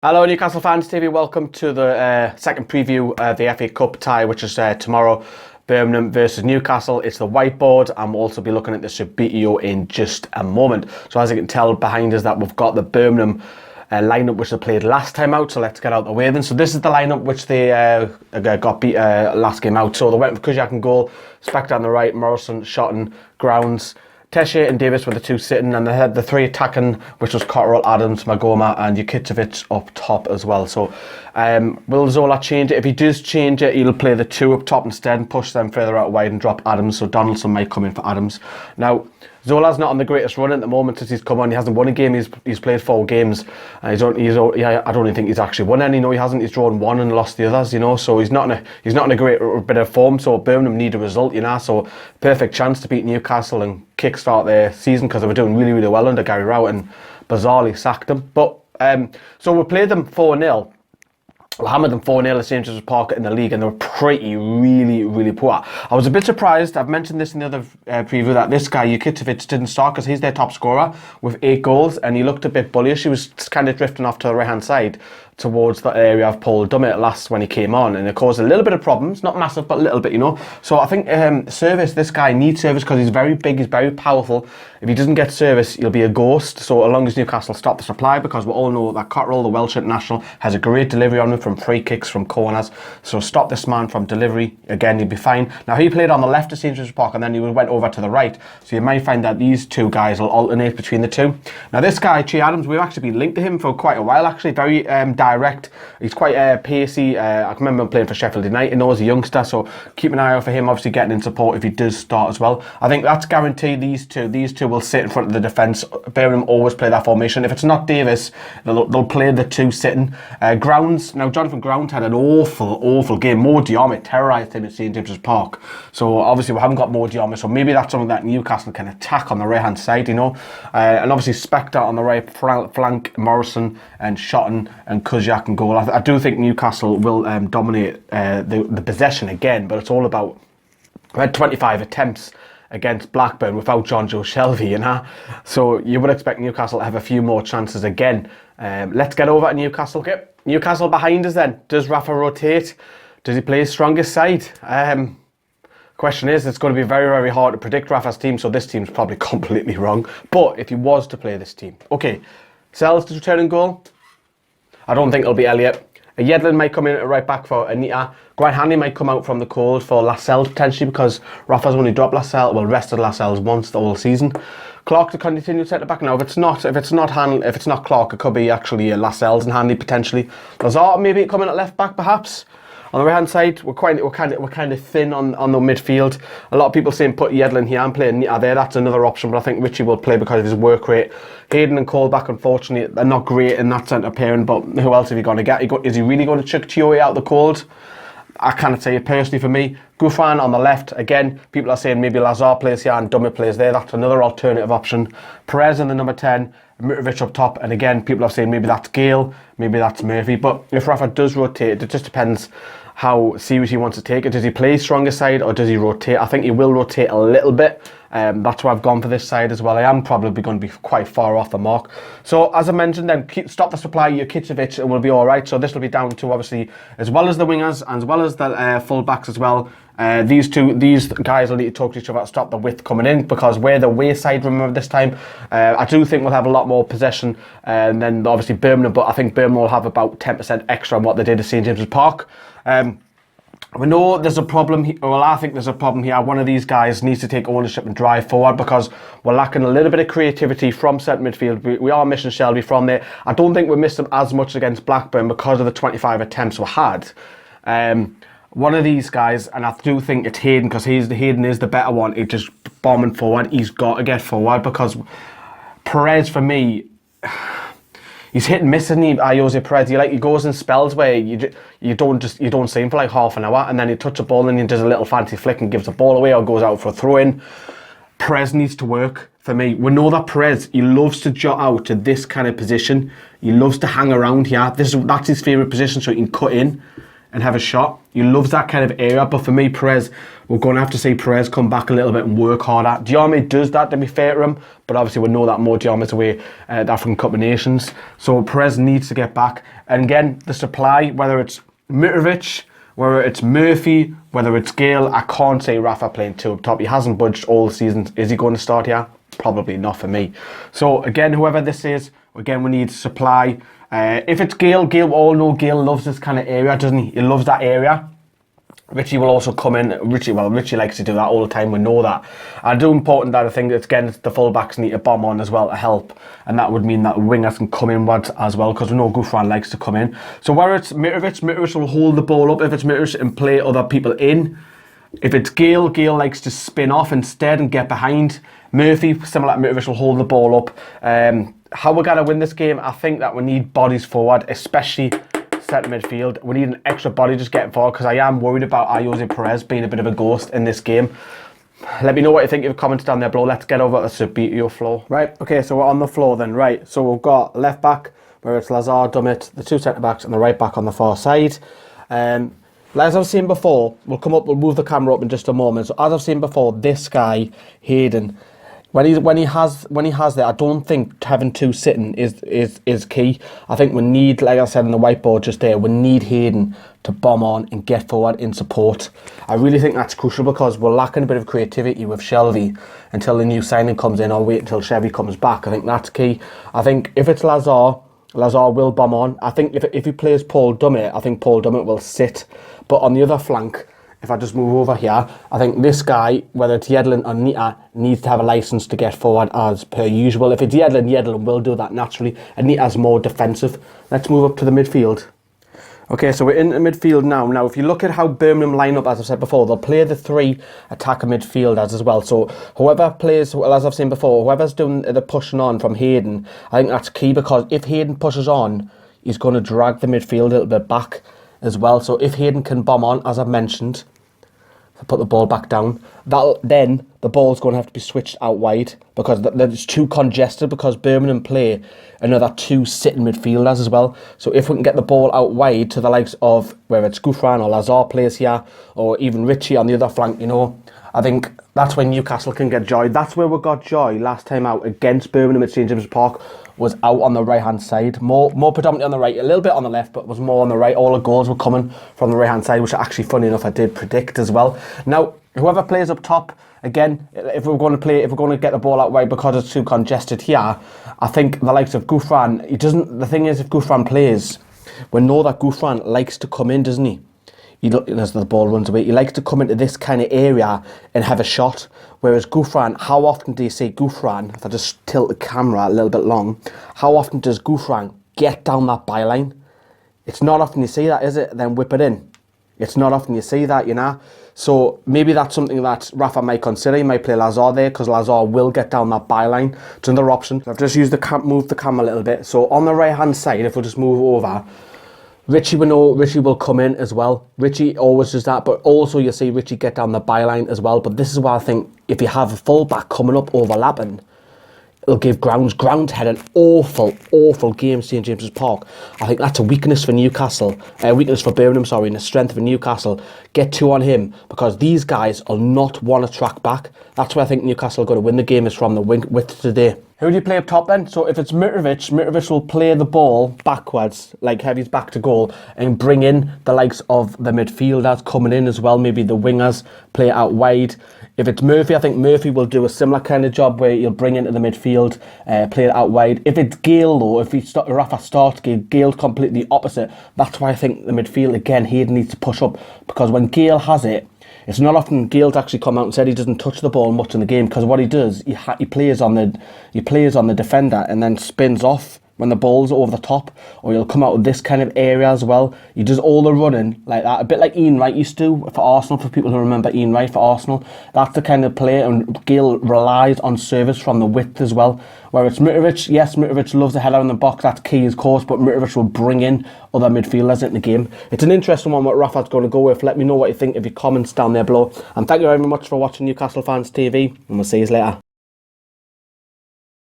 Hello Newcastle fans, TV. Welcome to the second preview of the FA Cup tie, which is tomorrow, Birmingham versus Newcastle. It's the whiteboard, and we'll also be looking at the Subbuteo in just a moment. So as you can tell behind us that we've got the Birmingham lineup which they played last time out, so let's get out the way then. So this is the lineup which they got beat last game out. So they went with Kuziak in goal, Spector on the right, Morrison, Shotton, Grounds, Tesche and Davis were the two sitting, and they had the three attacking, which was Cotterill, Adams, Magoma and Jukitovic up top as well. So will Zola change it? If he does change it, he'll play the two up top instead and push them further out wide and drop Adams, so Donaldson might come in for Adams. Now, Zola's not on the greatest run at the moment since he's come on. He hasn't won a game. He's played 4 games. I don't even think he's actually won any. No, he hasn't. He's drawn one and lost the others. So he's not in a great bit of form. So Birmingham need a result. So perfect chance to beat Newcastle and kickstart their season because they were doing really, really well under Gary Rowett and bizarrely sacked them. But so we played them 4-0. We hammered them 4-0 at St James's Park in the league, and they were really, really poor. I was a bit surprised. I've mentioned this in the other preview that this guy, Jukitovic, didn't start because he's their top scorer with 8 goals, and he looked a bit bullish. He was kind of drifting off to the right-hand side towards the area of Paul Dummett last when he came on, and it caused a little bit of problems, not massive but a little bit, So I think this guy needs service because he's very big, he's very powerful. If he doesn't get service, he'll be a ghost. So as long as Newcastle stop the supply, because we all know that Cotterill, the Welsh international, has a great delivery on him from free kicks, from corners. So stop this man from delivery, again, he'll be fine. Now he played on the left of St James's Park and then he went over to the right. So you might find that these two guys will alternate between the two. Now this guy, Che Adams, we've actually been linked to him for quite a while actually, very direct. He's quite pacey. I can remember him playing for Sheffield United as a youngster, so keep an eye out for him, obviously getting in support if he does start as well. I think that's guaranteed. These two will sit in front of the defence. Birmingham always play that formation. If it's not Davis, they'll play the two sitting. Grounds, now Jonathan Ground had an awful game. Mo Diarmid terrorised him at St James's Park. So obviously we haven't got Mo Diarmid, so maybe that's something that Newcastle can attack on the right hand side, And obviously Spector on the right flank, Morrison and Shotton and Kuziak and goal. I do think Newcastle will dominate the possession again, but it's all about. We had 25 attempts against Blackburn without John Joe Shelvey, So you would expect Newcastle to have a few more chances again. Let's get over to Newcastle. Okay. Newcastle behind us then. Does Rafa rotate? Does he play his strongest side? Question is, it's going to be very, very hard to predict Rafa's team, so this team's probably completely wrong. But if he was to play this team, okay, Sells to return in goal. I don't think it'll be Elliott. Yedlin might come in at right back for Anita. Grant Hanley might come out from the cold for Lascelles potentially because Rafa's only dropped Lascelles, rested Lascelles once the whole season. Clark to continue centre back now. If it's not Clark, it could be actually Lascelles and Hanley potentially. Lazar maybe coming at left back perhaps. On the right hand side, we're kind of thin on the midfield. A lot of people saying put Yedlin here and play Anita there. That's another option, but I think Richie will play because of his work rate. Hayden and Colback, unfortunately, they're not great in that centre pairing. But who else have you going to get? Is he really going to chuck Chioe out of the cold? I can't say it personally for me. Gouffran on the left. Again, people are saying maybe Lazar plays here and Dummett plays there. That's another alternative option. Perez in the number 10. Mitrovic up top. And again, people are saying maybe that's Gale. Maybe that's Murphy. But if Rafa does rotate, it just depends how serious he wants to take it. Does he play stronger side or does he rotate? I think he will rotate a little bit. That's why I've gone for this side as well. I am probably going to be quite far off the mark. So as I mentioned then, stop the supply, Jukitovic will be alright. So this will be down to obviously, as well as the wingers, as well as the full backs as well. These guys will need to talk to each other to stop the width coming in because we're the way side, remember this time. I do think we'll have a lot more possession than obviously Birmingham, but I think Birmingham will have about 10% extra on what they did at St James's Park. We know there's a problem. I think there's a problem here. One of these guys needs to take ownership and drive forward because we're lacking a little bit of creativity from centre midfield. We are missing Shelby from there. I don't think we missed him as much against Blackburn because of the 25 attempts we had. One of these guys, and I do think it's Hayden because Hayden is the better one. He's just bombing forward. He's got to get forward because Perez, for me, he's hit and miss, isn't he? Jose Perez. He goes in spells where you don't see him for like half an hour, and then he touches a ball and he does a little fancy flick and gives the ball away or goes out for a throw in. Perez needs to work for me. We know that Perez, he loves to jot out to this kind of position. He loves to hang around here. That's his favourite position, so he can cut in. and have a shot. He loves that kind of area. But for me, Perez, we're going to have to see Perez come back a little bit and work harder. Diame does that, to be fair to him, but obviously we know that more Diame's away at the African Cup of Nations. So Perez needs to get back. And again, the supply, whether it's Mitrovic, whether it's Murphy, whether it's Gale, I can't say Rafa playing two up top. He hasn't budged all the season. Is he going to start here? Probably not for me. So again, whoever this is, again, we need supply. If it's Gale, we all know Gale loves this kind of area, doesn't he? He loves that area. Richie will also come in. Richie likes to do that all the time. We know that. And it's important that I think it's, again, the fullbacks need to bomb on as well to help. And that would mean that wingers can come inwards as well, because we know Gouffran likes to come in. So whether it's Mitrovic will hold the ball up. If it's Mitrovic, and play other people in. If it's Gale likes to spin off instead and get behind. Murphy, similar to Mitrovic, will hold the ball up. How we're going to win this game, I think that we need bodies forward, especially centre midfield. We need an extra body just getting forward, because I am worried about Jose Perez being a bit of a ghost in this game. Let me know what you think in the comments down there below. Let's get over to the Subbuteo floor. Right, okay, so we're on the floor then. Right, so we've got left back, where it's Lazar, Dummett, the two centre backs, and the right back on the far side. As I've seen before, we'll move the camera up in just a moment. So as I've seen before, this guy, Hayden, when he has that, I don't think having two sitting is key. I think we need, like I said on the whiteboard just there, we need Hayden to bomb on and get forward in support. I really think that's crucial, because we're lacking a bit of creativity with Shelby until the new signing comes in, or wait until Chevy comes back. I think that's key. I think if it's Lazar will bomb on. I think if he plays Paul Dummett, I think Paul Dummett will sit. But on the other flank, if I just move over here, I think this guy, whether it's Yedlin or Nita, needs to have a licence to get forward as per usual. If it's Yedlin will do that naturally, and Nita's more defensive. Let's move up to the midfield. Okay, so we're in the midfield now. Now, if you look at how Birmingham line up, as I've said before, they'll play the three attacker midfielders as well. So whoever plays, well, as I've seen before, whoever's doing the pushing on from Hayden, I think that's key, because if Hayden pushes on, he's going to drag the midfield a little bit back as well. So if Hayden can bomb on, as I've mentioned, put the ball back down, then the ball's going to have to be switched out wide, because it's too congested, because Birmingham play another two sitting midfielders as well. So if we can get the ball out wide to the likes of, whether it's Gouffran or Lazar plays here, or even Richie on the other flank, you know, I think that's when Newcastle can get joy. That's where we got joy last time out against Birmingham at St James Park, was out on the right hand side, more predominantly on the right, a little bit on the left, but was more on the right. All the goals were coming from the right hand side, which actually, funny enough, I did predict as well. Now, whoever plays up top, again, if we're going to get the ball out wide, because it's too congested here, I think the likes of Gouffran, the thing is, if Gouffran plays, we know that Gouffran likes to come in, doesn't he? As the ball runs away, he likes to come into this kind of area and have a shot. Whereas Gouffran, how often do you see Gouffran, if I just tilt the camera a little bit long, how often does Gouffran get down that byline? It's not often you see that, is it? Then whip it in. It's not often you see that, you know. So maybe that's something that Rafa might consider. He might play Lazar there, because Lazar will get down that byline. It's another option. I've just used moved the camera a little bit. So on the right hand side, if we just move over, Richie, we know Richie will come in as well. Richie always does that, but also you see Richie get down the byline as well. But this is why I think if you have a full-back coming up overlapping, it'll give Grounds had an awful game St James's Park. I think that's a weakness for Newcastle, weakness for Birmingham, sorry, and a strength for Newcastle. Get two on him, because these guys will not want to track back. That's why I think Newcastle are going to win the game, is from the width today. Who do you play up top then? So if it's Mitrovic will play the ball backwards, like Heavy's back to goal, and bring in the likes of the midfielders coming in as well. Maybe the wingers play out wide. If it's Murphy, I think Murphy will do a similar kind of job, where he'll bring into the midfield, play it out wide. If it's Gale though, if Rafa starts Gale's completely opposite. That's why I think the midfield, again, Hayden needs to push up, because when Gale has it, it's not often Gale's actually come out and said he doesn't touch the ball much in the game, because what he does, he plays on the defender and then spins off when the ball's over the top, or he'll come out with this kind of area as well. He does all the running like that, a bit like Ian Wright used to for Arsenal, for people who remember Ian Wright for Arsenal. That's the kind of player, and Gale relies on service from the width as well. Where it's Mitrovic, yes, Mitrovic loves a header in the box, that's key of course, but Mitrovic will bring in other midfielders into the game. It's an interesting one what Rafa's going to go with. Let me know what you think in your comments down there below. And thank you very much for watching Newcastle Fans TV, and we'll see you later.